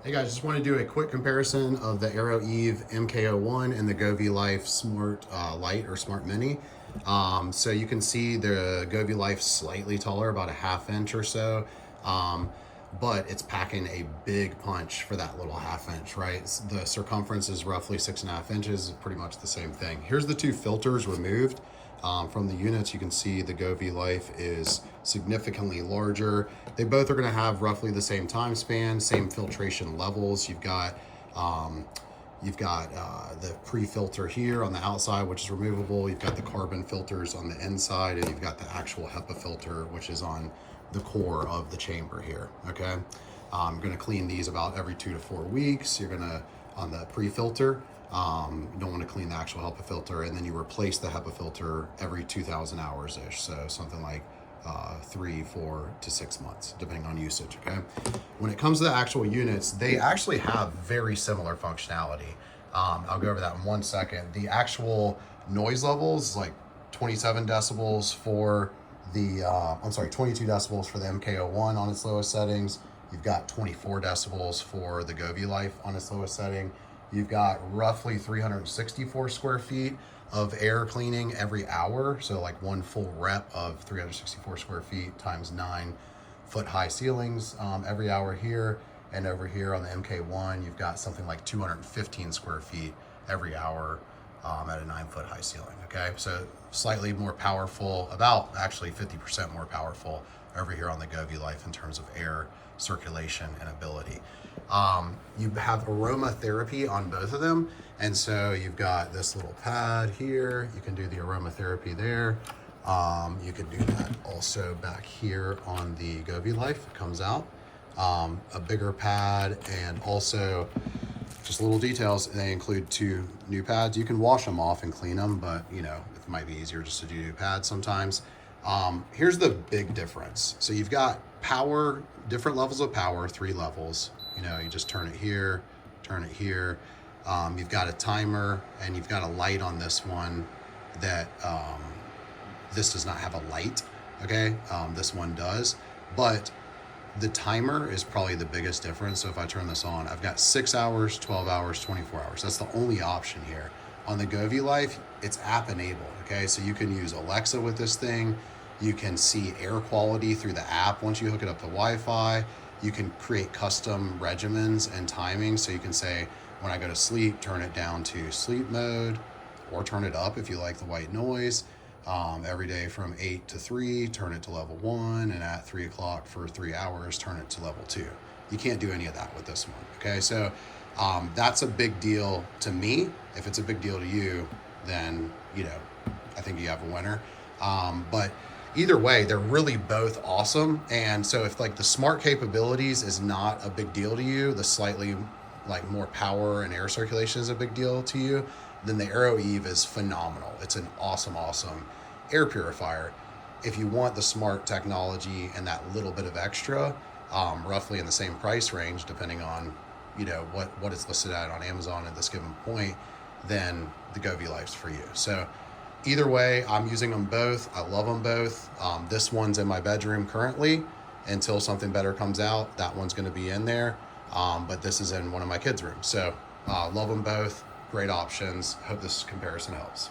Hey guys, just want to do a quick comparison of the AROEVE MK01 and the GoveeLife Smart Lite or Smart Mini. So you can see the GoveeLife slightly taller, about a ½ inch or so, but it's packing a big punch for that little ½ inch, right? The circumference is roughly 6.5 inches, pretty much the same thing. Here's the two filters removed. From the units, you can see the GoveeLife is significantly larger. They both are going to have roughly the same time span, same filtration levels. You've got the pre-filter here on the outside, which is removable. You've got the carbon filters on the inside, and you've got the actual HEPA filter, which is on the core of the chamber here. Okay, I'm going to clean these about every 2 to 4 weeks. You're going to, on the pre-filter, you don't want to clean the actual HEPA filter, and then you replace the HEPA filter every 2,000 hours ish. So something like 3, 4 to 6 months, depending on usage. Okay. When it comes to the actual units, they actually have very similar functionality. I'll go over that in 1 second. The actual noise levels, like 27 decibels for the, 22 decibels for the MK01 on its lowest settings. You've got 24 decibels for the GoveeLife on its lowest setting. You've got roughly 364 square feet of air cleaning every hour. So like one full rep of 364 square feet times 9-foot high ceilings every hour here. And over here on the MK1, you've got something like 215 square feet every hour at a 9-foot high ceiling. Okay, so slightly more powerful, about actually 50% more powerful over here on the GoveeLife in terms of air circulation and ability. You have aromatherapy on both of them, and so you've got this little pad here. You can do the aromatherapy there. You can do that also back here on the GoveeLife. It comes out a bigger pad, and also just little details. They include 2 new pads. You can wash them off and clean them, but you know, it might be easier just to do new pads sometimes. Here's the big difference. So you've got power, different levels of power, 3 levels. You know, you just turn it here, turn it here. You've got a timer, and you've got a light on this one that this does not have a light. Okay, this one does, but the timer is probably the biggest difference. So if I turn this on, I've got 6 hours, 12 hours, 24 hours. That's the only option here. On the GoveeLife, it's app enabled. Okay, so you can use Alexa with this thing. You can see air quality through the app once you hook it up to Wi-Fi. You can create custom regimens and timing. So you can say, when I go to sleep, turn it down to sleep mode, or turn it up if you like the white noise. Every day from 8 to 3, turn it to level 1, and at 3 o'clock for 3 hours, turn it to level 2. You can't do any of that with this one. Okay, so that's a big deal to me. If it's a big deal to you, then you know, I think you have a winner. But either way, they're really both awesome. And so if like the smart capabilities is not a big deal to you, the slightly like more power and air circulation is a big deal to you, then the AROEVE is phenomenal. It's an awesome air purifier. If you want the smart technology and that little bit of extra, roughly in the same price range, depending on, you know, what it's listed at on Amazon at this given point, then the GoveeLife's for you. So either way, I'm using them both. I love them both. This one's in my bedroom currently until something better comes out. That one's going to be in there, but this is in one of my kids' rooms. So love them both. Great options. Hope this comparison helps.